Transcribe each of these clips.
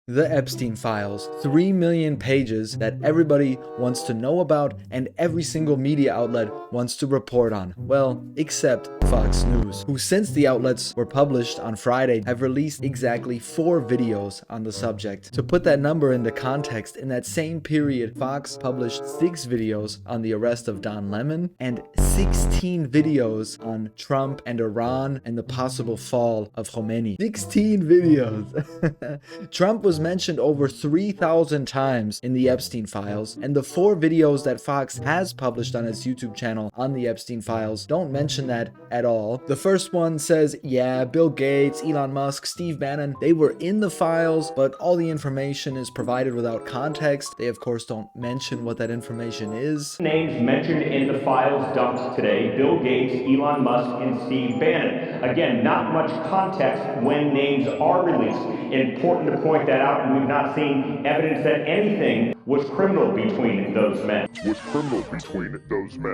The Epstein Files, 3 million pages that everybody wants to know about and every single media outlet wants to report on. Well, except Fox News, who since the outlets were published on Friday have released exactly 4 videos on the subject. To put that number into context, in that same period, Fox published 6 videos on the arrest of Don Lemon and 16 videos on Trump and Iran and the possible fall of Khomeini. 16 videos! Trump was mentioned over 3,000 times in the Epstein Files, and the 4 videos that Fox has published on its YouTube channel on the Epstein Files don't mention that at all. The first one says, yeah, Bill Gates, Elon Musk, Steve Bannon, they were in the files, but all the information is provided without context. They of course don't mention what that information is. Names mentioned in the files dumped today: Bill Gates, Elon Musk, and Steve Bannon. Again, not much context when names are released. Important to point that out, and we've not seen evidence that anything was criminal between those men.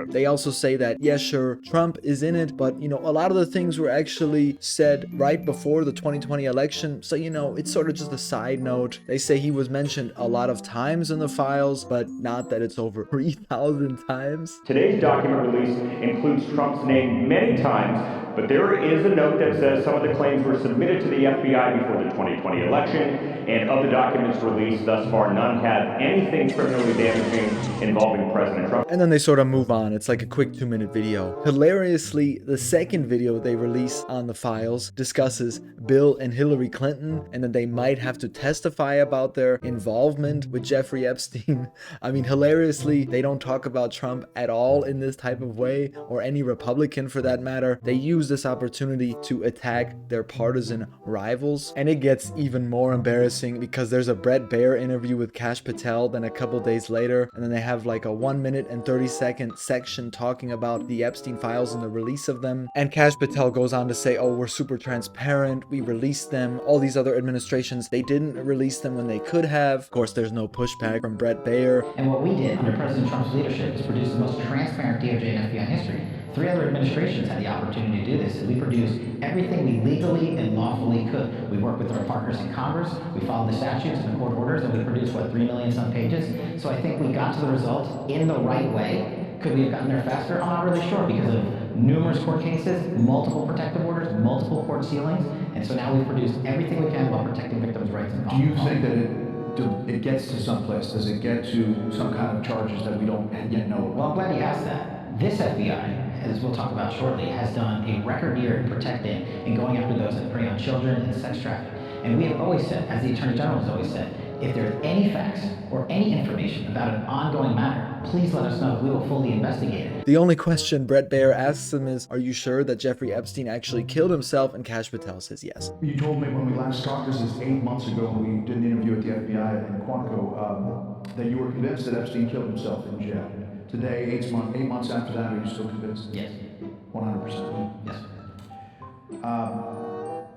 They also say that, yeah, sure, Trump is in it, but, a lot of the things were actually said right before the 2020 election, so, it's sort of just a side note. They say he was mentioned a lot of times in the files, but not that it's over 3,000 times. Today's document release includes Trump's name many times, but there is a note that says some of the claims were submitted to the FBI before the 2020 election, and of the documents released thus far, none have anything criminally damaging involving President Trump. And then they sort of move on. It's like a quick 2-minute video. Hilariously, the second video they release on the files discusses Bill and Hillary Clinton, and that they might have to testify about their involvement with Jeffrey Epstein. I mean, hilariously, they don't talk about Trump at all in this type of way, or any Republican for that matter. They use this opportunity to attack their partisan rivals. And it gets even more embarrassing because there's a Bret Baier interview with Kash Patel then a couple days later, and then they have like a 1 minute and 30-second section talking about the Epstein Files and the release of them. And Kash Patel goes on to say, oh, we're super transparent, we released them. All these other administrations, they didn't release them when they could have. Of course, there's no pushback from Bret Baier. And what we did under President Trump's leadership is produce the most transparent DOJ and FBI in history. 3 other administrations had the opportunity to do this, and we produced everything we legally and lawfully could. We worked with our partners in Congress, we followed the statutes and the court orders, and we produced, 3 million some pages? So I think we got to the results in the right way. Could we have gotten there faster? I'm not really sure, because of numerous court cases, multiple protective orders, multiple court sealings, and so now we've produced everything we can while protecting victims' rights. Do you think that it gets to some place? Does it get to some kind of charges that we don't yet know about? Well, I'm glad you asked that. This FBI, as we'll talk about shortly, has done a record year in protecting and going after those that prey on children and sex trafficking. And we have always said, as the Attorney General has always said, if there's any facts or any information about an ongoing matter, please let us know. We will fully investigate it. The only question Bret Baier asks him is, are you sure that Jeffrey Epstein actually killed himself? And Kash Patel says yes. You told me when we last talked, this is 8 months ago, when we did an interview at the FBI in Quantico, that you were convinced that Epstein killed himself in jail. Today, 8 months after that, are you still convinced? Yes. 100%? Yes.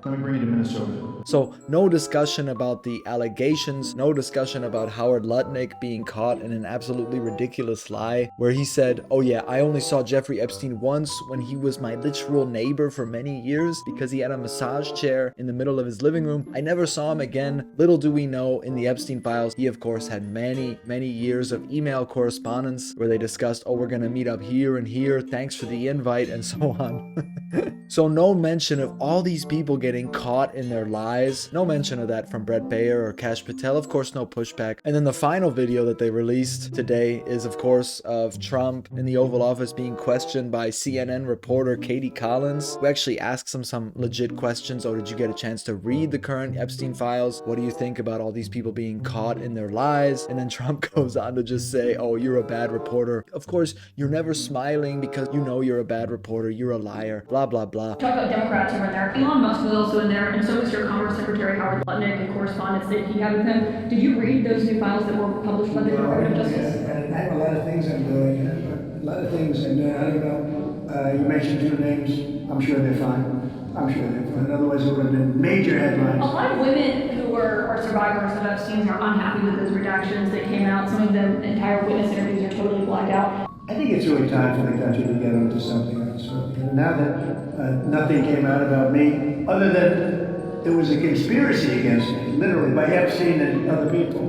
Let me bring you to Minnesota. So no discussion about the allegations, no discussion about Howard Lutnick being caught in an absolutely ridiculous lie where he said, oh yeah, I only saw Jeffrey Epstein once when he was my literal neighbor for many years because he had a massage chair in the middle of his living room. I never saw him again. Little do we know, in the Epstein Files, he of course had many, many years of email correspondence where they discussed, oh, we're gonna meet up here and here, thanks for the invite, and so on. So no mention of all these people getting caught in their lies. No mention of that from Bret Baier or Kash Patel. Of course, no pushback. And then the final video that they released today is, of course, of Trump in the Oval Office being questioned by CNN reporter Katie Collins, who actually asks him some legit questions. Oh, did you get a chance to read the current Epstein Files? What do you think about all these people being caught in their lies? And then Trump goes on to just say, oh, you're a bad reporter. Of course, you're never smiling because you know you're a bad reporter. You're a liar. Blah, blah, blah. Talk about Democrats who were in there. Elon Musk was also in there, and so was your Commerce Secretary Howard Lutnick, and correspondence that he had with him. Did you read those new files that were published by the Department of Justice? I have a lot of things I'm doing, a lot of things I'm doing. I don't know. You mentioned 2 names. I'm sure they're fine. I'm sure they're fine. Otherwise, it would have been major headlines. A lot of women who are survivors of Epstein are unhappy with those redactions that came out. Some of them entire witness interviews are totally blacked out. I think it's really time for the country to get onto something else. Now that nothing came out about me, other than there was a conspiracy against me, literally, by Epstein and other people.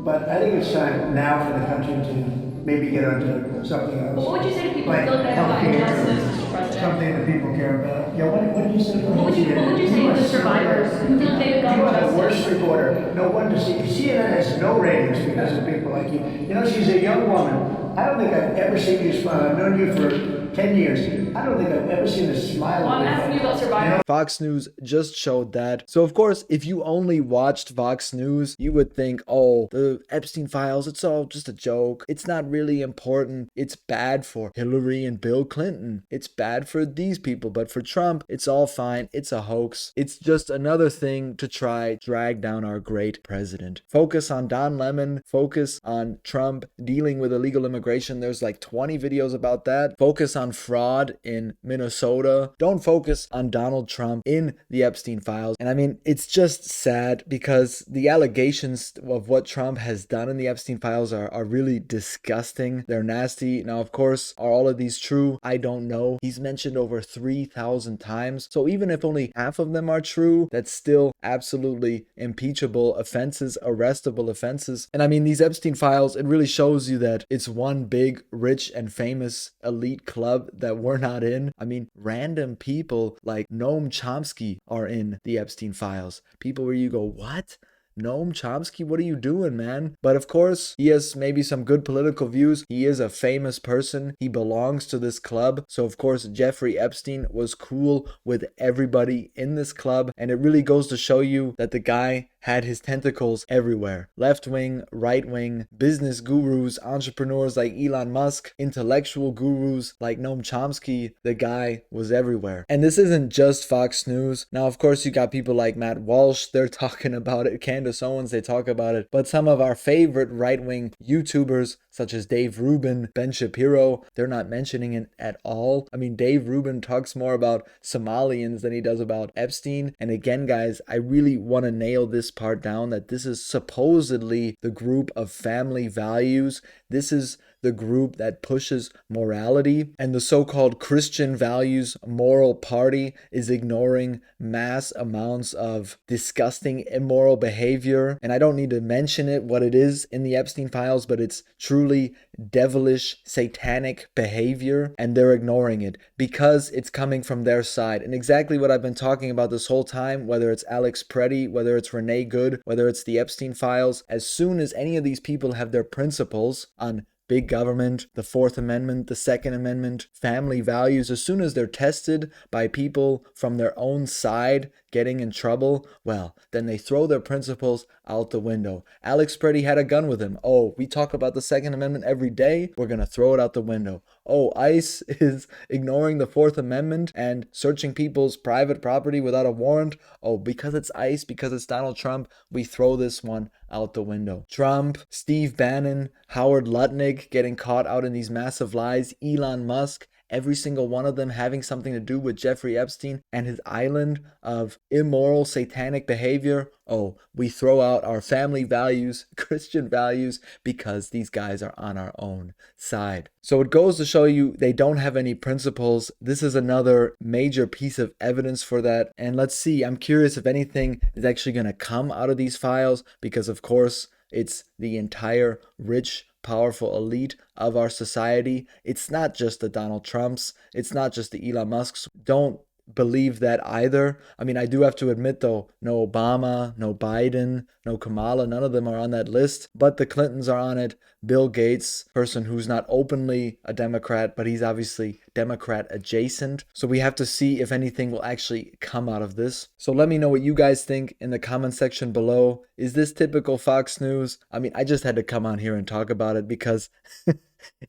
But I think it's time now for the country to maybe get onto something else. What would you say to people like who feel like they have healthcare, injustice, Mr. President? something that people care about. Yeah, what did you say? What would you say to the survivors who feel like they've got You are the injustice? worst reporter. No wonder CNN has no ratings because of people like you. You know, she's a young woman. I don't think I've ever seen you smile. I've known you for 10 years. I don't think I've ever seen a smile. Well, I'm asking you about survivors. Fox News just showed that. So of course, if you only watched Fox News, you would think, oh, the Epstein Files, it's all just a joke. It's not really important. It's bad for Hillary and Bill Clinton. It's bad for these people. But for Trump, it's all fine. It's a hoax. It's just another thing to try drag down our great president. Focus on Don Lemon. Focus on Trump dealing with illegal immigration. There's like 20 videos about that. Focus on fraud in Minnesota. Don't focus on Donald Trump in the Epstein Files. And I mean, it's just sad because the allegations of what Trump has done in the Epstein Files are really disgusting. They're nasty. Now, of course, are all of these true? I don't know. He's mentioned over 3,000 times. So even if only half of them are true, that's still absolutely impeachable offenses, arrestable offenses. And I mean, these Epstein Files, it really shows you that it's one big, rich and famous elite club that we're not in. I mean, random people like Noam Chomsky are in the Epstein Files. People where you go, what? Noam Chomsky, what are you doing, man? But of course, he has maybe some good political views. He is a famous person. He belongs to this club. So of course, Jeffrey Epstein was cool with everybody in this club. And it really goes to show you that the guy had his tentacles everywhere. Left wing, right wing, business gurus, entrepreneurs like Elon Musk, intellectual gurus like Noam Chomsky. The guy was everywhere. And this isn't just Fox News. Now, of course, you got people like Matt Walsh. They're talking about it. Candace Owens, they talk about it. But some of our favorite right-wing YouTubers, such as Dave Rubin, Ben Shapiro, they're not mentioning it at all. I mean, Dave Rubin talks more about Somalians than he does about Epstein. And again, guys, I really want to nail this part down, that this is supposedly the group of family values. This is the group that pushes morality, and the so-called Christian values moral party is ignoring mass amounts of disgusting immoral behavior. And I don't need to mention it, what it is in the Epstein Files, but it's truly devilish, satanic behavior, and they're ignoring it because it's coming from their side. And exactly what I've been talking about this whole time, whether it's Alex Preddy, whether it's Renee Good, whether it's the Epstein Files, as soon as any of these people have their principles on big government, the Fourth Amendment, the Second Amendment, family values, as soon as they're tested by people from their own side getting in trouble, well, then they throw their principles out the window. Alex Preddy had a gun with him. Oh, we talk about the Second Amendment every day. We're going to throw it out the window. Oh, ICE is ignoring the Fourth Amendment and searching people's private property without a warrant. Oh, because it's ICE, because it's Donald Trump, we throw this one out the window. Trump, Steve Bannon, Howard Lutnick getting caught out in these massive lies, Elon Musk, every single one of them having something to do with Jeffrey Epstein and his island of immoral, satanic behavior. Oh, we throw out our family values, Christian values, because these guys are on our own side. So it goes to show you they don't have any principles. This is another major piece of evidence for that. And let's see, I'm curious if anything is actually going to come out of these files, because of course it's the entire rich, powerful elite of our society. It's not just the Donald Trumps. It's not just the Elon Musks. Don't believe that either. I mean, I do have to admit though, no Obama, no Biden, no Kamala, none of them are on that list, but the Clintons are on it. Bill Gates, person who's not openly a Democrat, but he's obviously Democrat adjacent. So we have to see if anything will actually come out of this. So let me know what you guys think in the comment section below. Is this typical Fox News? I mean, I just had to come on here and talk about it because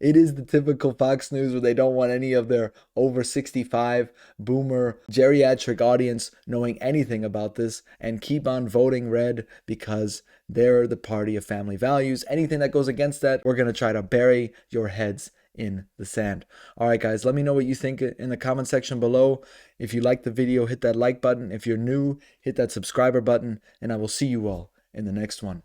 it is the typical Fox News where they don't want any of their over 65 boomer geriatric audience knowing anything about this, and keep on voting red because they're the party of family values. Anything that goes against that, we're going to try to bury your heads in the sand. All right, guys, let me know what you think in the comment section below. If you liked the video, hit that like button. If you're new, hit that subscriber button, and I will see you all in the next one.